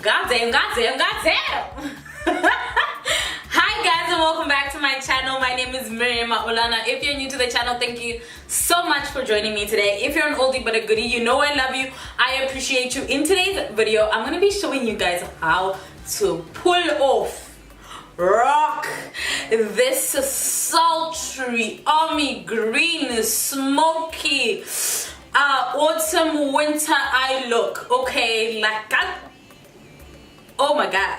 Goddamn. Hi guys and welcome back to my channel. My name is Miriam Maulana. If you're new to the channel, thank you so much for joining me today. If you're an oldie but a goodie, you know I love you. I appreciate you. In today's video, I'm going to be showing you guys how to pull off, rock this sultry, army green, smoky, autumn winter eye look. Okay, like that. Oh my god.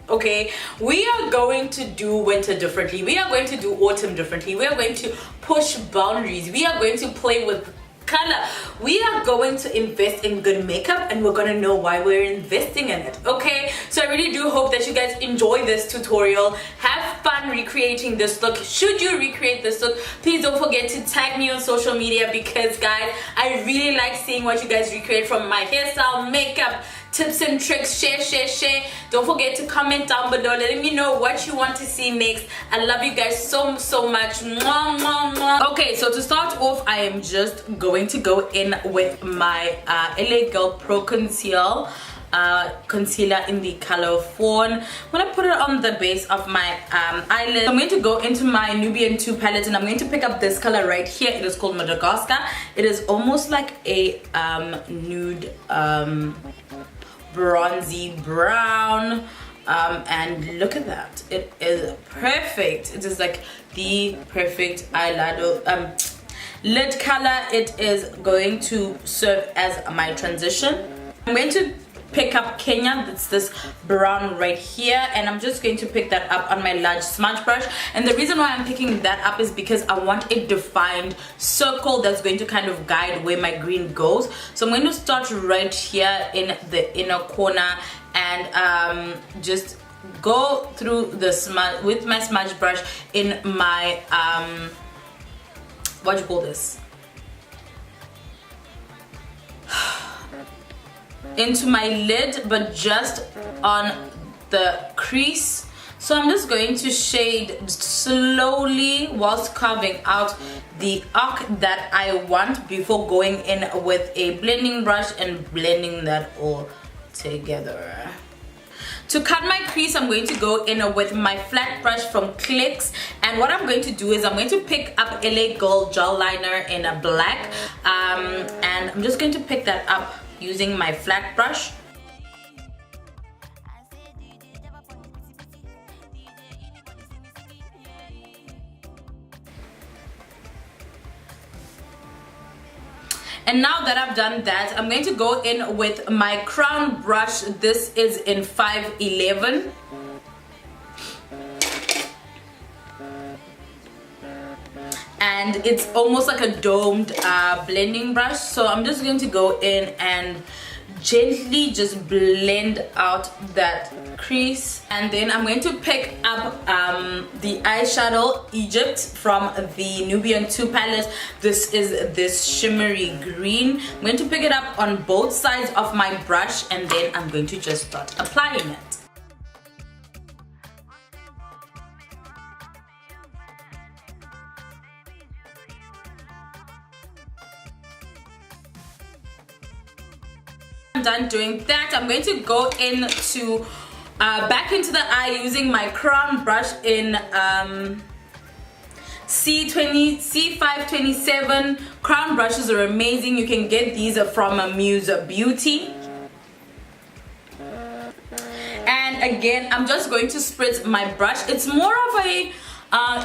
Okay, we are going to do winter differently. We are going to do autumn differently. We are going to push boundaries. We are going to play with color. We are going to invest in good makeup, and we're going to know why we're investing in it. Okay, so I really do hope that you guys enjoy this tutorial. Have fun recreating this look. Should you recreate this look, please don't forget to tag me on social media, because guys, I really like seeing what you guys recreate, from my hairstyle, makeup, tips and tricks. Share. Don't forget to comment down below letting me know what you want to see next. I love you guys so much. Mwah, mwah, mwah. Okay, so to start off, I am just going to go in with my LA Girl Pro Concealer in the color Fawn. I'm gonna put it on the base of my eyelid. I'm going to go into my Nubian 2 palette, and I'm going to pick up this color right here. It is called Madagascar. It is almost like a nude bronzy brown, and look at that. It is perfect. It is like the perfect eyeliner lid color. It is going to serve as my transition. I'm going to pick up Kenya. That's this brown right here, and I'm just going to pick that up on my large smudge brush. And the reason why I'm picking that up is because I want a defined circle that's going to kind of guide where my green goes. So I'm going to start right here in the inner corner and just go through the smudge with my smudge brush in my what do you call this, into my lid, but just on the crease. So I'm just going to shade slowly whilst carving out the arc that I want before going in with a blending brush and blending that all together. To cut my crease, I'm going to go in with my flat brush from Clicks, and what I'm going to do is I'm going to pick up LA Girl gel liner in a black, and I'm just going to pick that up using my flat brush. And now that I've done that, I'm going to go in with my crown brush. This is in 511. And it's almost like a domed blending brush. So I'm just going to go in and gently just blend out that crease, and then I'm going to pick up the eyeshadow Egypt from the Nubian 2 palette. This is this shimmery green. I'm going to pick it up on both sides of my brush, and then I'm going to just start applying it. Done doing that, I'm going to go into back into the eye using my crown brush in C527. Crown brushes are amazing. You can get these from Muse Beauty. And again, I'm just going to spritz my brush. It's more of a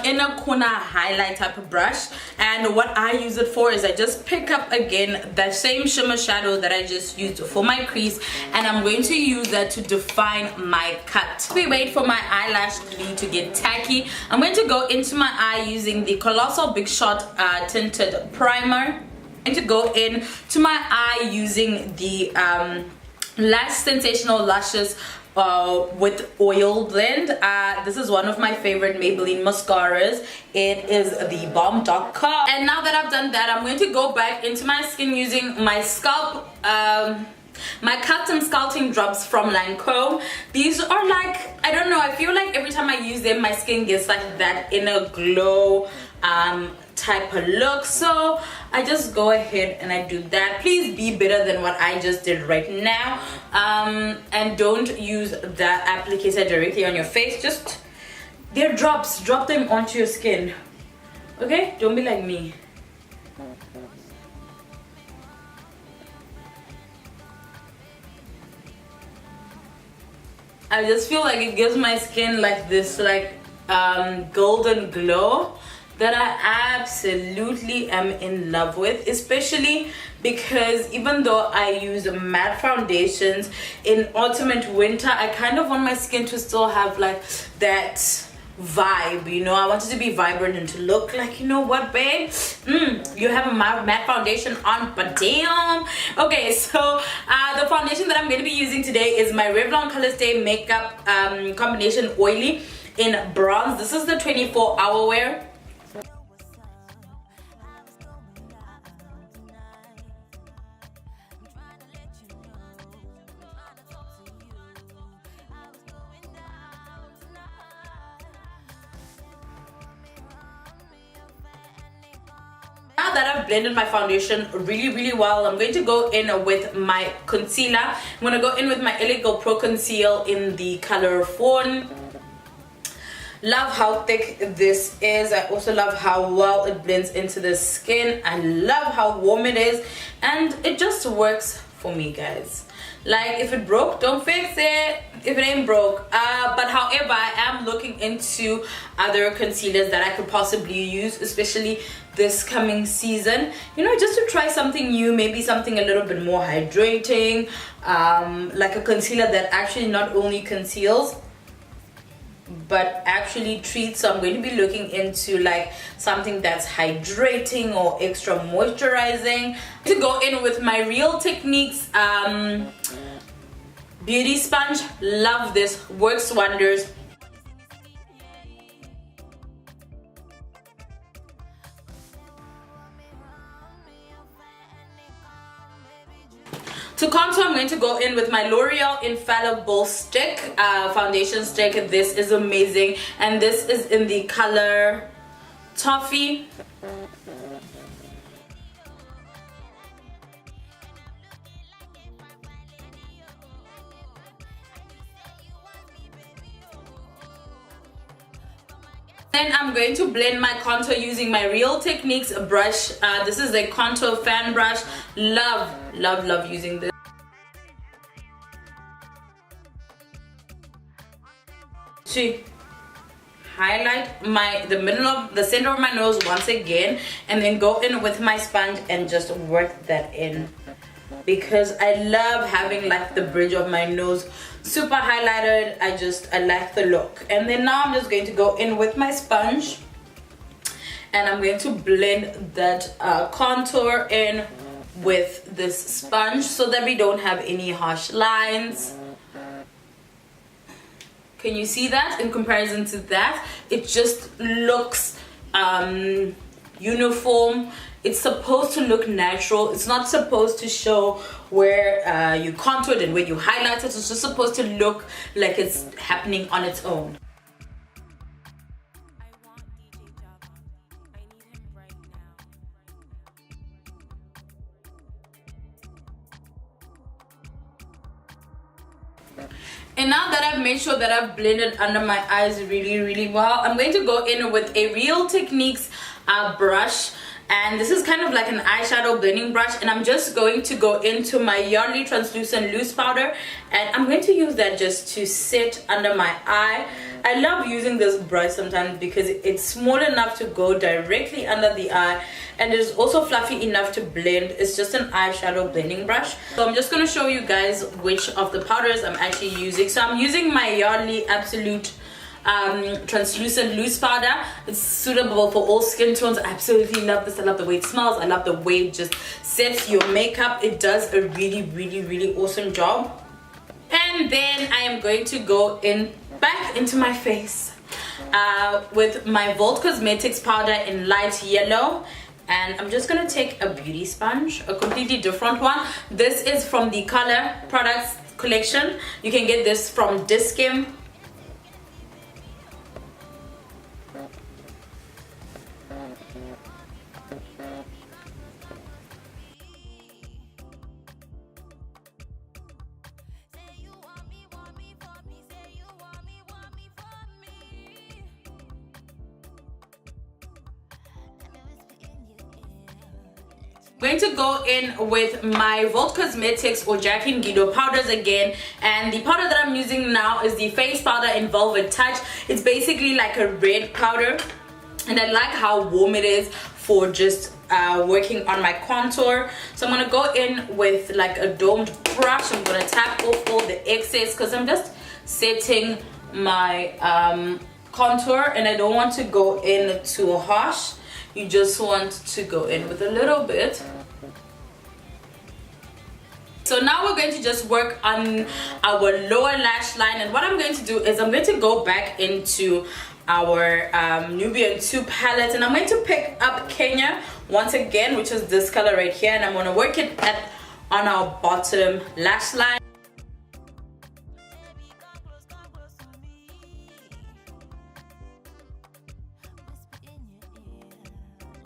inner corner highlight type of brush, and what I use it for is I just pick up again that same shimmer shadow that I just used for my crease, and I'm going to use that to define my cut. We wait for my eyelash glue to get tacky. I'm going to go into my eye using the Colossal Big Shot tinted primer. I'm going to go in to my eye using the Lash Sensational Luscious with oil blend. This is one of my favorite Maybelline mascaras. It is the bomb.com. And now that I've done that, I'm going to go back into my skin using my scalp my custom sculpting drops from Lancome. These are like, I don't know, I feel like every time I use them my skin gets like that inner glow, type of look. So I just go ahead and I do that. Please be better than what I just did right now, and don't use that applicator directly on your face. Just they're drops, drop them onto your skin, okay? Don't be like me. I just feel like it gives my skin like this golden glow that I absolutely am in love with, especially because even though I use matte foundations in autumn and winter, I kind of want my skin to still have like that vibe, you know. I want it to be vibrant and to look like, you know what, babe, you have a matte foundation on, but damn. Okay, so the foundation that I'm going to be using today is my Revlon Colorstay makeup combination oily in bronze. This is the 24-hour wear. Now that I've blended my foundation really well, I'm going to go in with my concealer. I'm going to go in with my LA Girl Pro Conceal in the color Fawn. Love how thick this is. I also love how well it blends into the skin. I love how warm it is, and it just works for me, guys. Like, if it broke, don't fix it if it ain't broke. But however, I am looking into other concealers that I could possibly use, especially this coming season, you know, just to try something new, maybe something a little bit more hydrating, like a concealer that actually not only conceals but actually treats. So I'm going to be looking into like something that's hydrating or extra moisturizing. To go in with my Real Techniques beauty sponge. Love this, works wonders. To contour, I'm going to go in with my L'Oreal Infallible Stick, foundation stick. This is amazing, and this is in the color Toffee. Then I'm going to blend my contour using my Real Techniques brush. This is a contour fan brush. Love using this. To highlight the center of my nose once again, and then go in with my sponge and just work that in, because I love having like the bridge of my nose super highlighted. I like the look. And then now I'm just going to go in with my sponge, and I'm going to blend that contour in with this sponge so that we don't have any harsh lines. Can you see that? In comparison to that, it just looks uniform. It's supposed to look natural. It's not supposed to show where you contoured and where you highlighted. It's just supposed to look like it's happening on its own. And now that I've made sure that I've blended under my eyes really well, I'm going to go in with a Real Techniques brush. And this is kind of like an eyeshadow blending brush, and I'm just going to go into my Yardley Translucent Loose Powder, and I'm going to use that just to sit under my eye. I love using this brush sometimes because it's small enough to go directly under the eye, and it is also fluffy enough to blend. It's just an eyeshadow blending brush. So I'm just going to show you guys which of the powders I'm actually using. So I'm using my Yardley Absolute translucent loose powder. It's suitable for all skin tones. I absolutely love this. I love the way it smells. I love the way it just sets your makeup. It does a really awesome job. And then I am going to go in back into my face with my Volt Cosmetics powder in light yellow, and I'm just gonna take a beauty sponge, a completely different one. This is from the Color Products collection. You can get this from Diskim. I'm going to go in with my Volt Cosmetics or Jackie Guido powders again, and the powder that I'm using now is the face powder in Velvet Touch. It's basically like a red powder, and I like how warm it is for just working on my contour. So I'm gonna go in with like a domed brush. I'm gonna tap off all the excess because I'm just setting my contour, and I don't want to go in too harsh. You just want to go in with a little bit. So now we're going to just work on our lower lash line, and what I'm going to do is I'm going to go back into our Nubian 2 palette, and I'm going to pick up Kenya once again, which is this color right here, and I'm going to work it on our bottom lash line.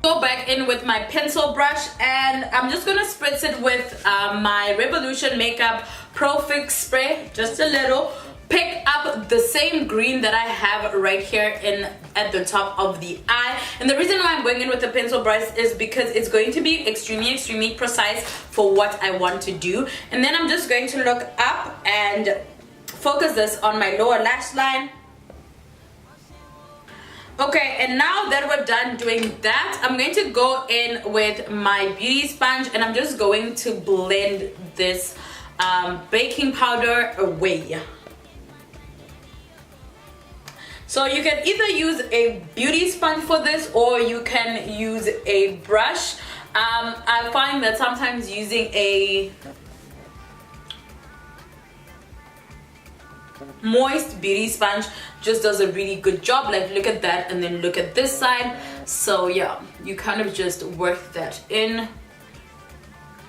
Go back in with my pencil brush, and I'm just gonna spritz it with my Revolution Makeup Pro Fix spray, just a little. Pick up the same green that I have right here at the top of the eye, and the reason why I'm going in with the pencil brush is because it's going to be extremely precise for what I want to do. And then I'm just going to look up and focus this on my lower lash line. Okay, and now that we're done doing that, I'm going to go in with my beauty sponge, and I'm just going to blend this baking powder away. So you can either use a beauty sponge for this, or you can use a brush. I find that sometimes using a moist beauty sponge just does a really good job. Like, look at that, and then look at this side. So yeah, you kind of just work that in.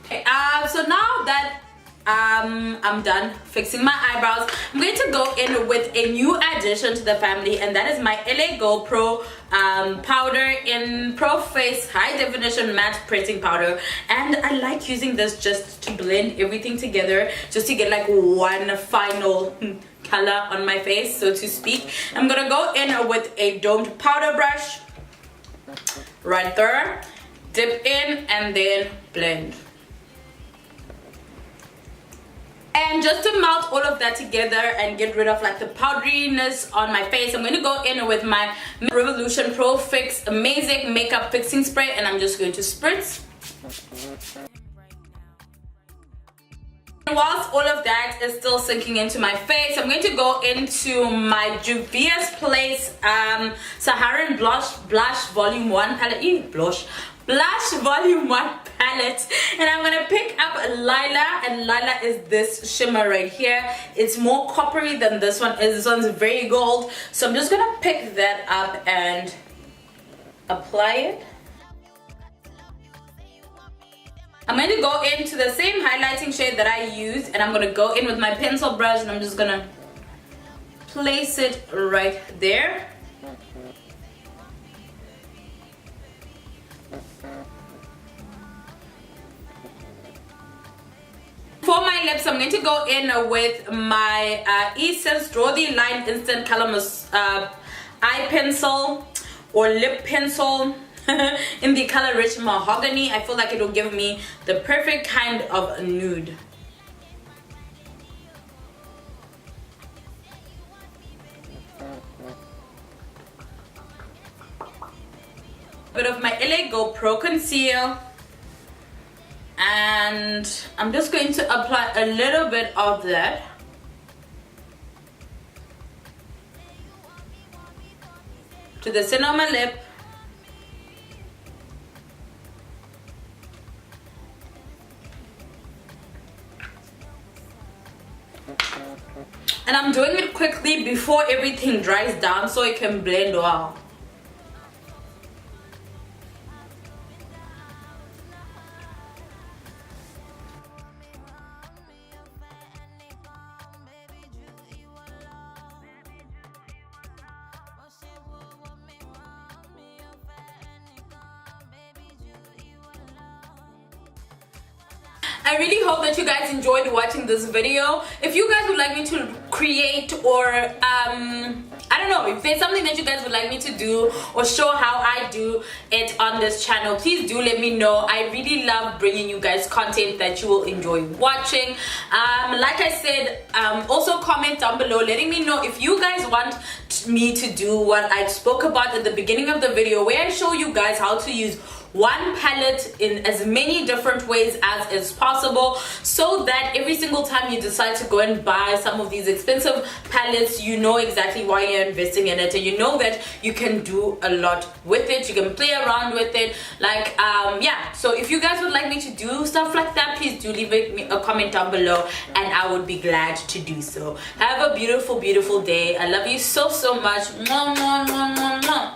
Okay, so now that I'm done fixing my eyebrows, I'm going to go in with a new addition to the family, and that is my LA Go Pro powder in Pro Face High Definition Matte Printing Powder. And I like using this just to blend everything together, just to get like one final color on my face, so to speak. I'm gonna go in with a domed powder brush right there, dip in, and then blend. And just to melt all of that together and get rid of like the powderiness on my face, I'm going to go in with my Revolution Pro Fix Amazing Makeup Fixing Spray, and I'm just going to spritz. And whilst all of that is still sinking into my face, I'm going to go into my Juvia's Place Saharan Blush Volume 1 palette. Blush Volume 1 palette, and I'm gonna pick up Lila, and Lila is this shimmer right here. It's more coppery than this one is. This one's very gold, so I'm just gonna pick that up and apply it. I'm going to go into the same highlighting shade that I used, and I'm going to go in with my pencil brush, and I'm just going to place it right there. For my lips, I'm going to go in with my Essence Draw the Line Instant Color Eye Pencil or Lip Pencil in the color Rich Mahogany. I feel like it will give me the perfect kind of nude. Bit of my LA Go Pro Conceal, and I'm just going to apply a little bit of that. To the center of my lip. And I'm doing it quickly before everything dries down so it can blend well. I really hope that you guys enjoyed watching this video. If you guys would like me to create or I don't know, if there's something that you guys would like me to do or show how I do it on this channel, please do let me know. I really love bringing you guys content that you will enjoy watching. Like I said, also comment down below letting me know if you guys want me to do what I spoke about at the beginning of the video, where I show you guys how to use one palette in as many different ways as is possible, so that every single time you decide to go and buy some of these expensive palettes, you know exactly why you're investing in it, and you know that you can do a lot with it. You can play around with it, like yeah. So if you guys would like me to do stuff like that, please do leave me a comment down below and I would be glad to do so. Have a beautiful day. I love you so much. Mwah, mwah, mwah, mwah, mwah.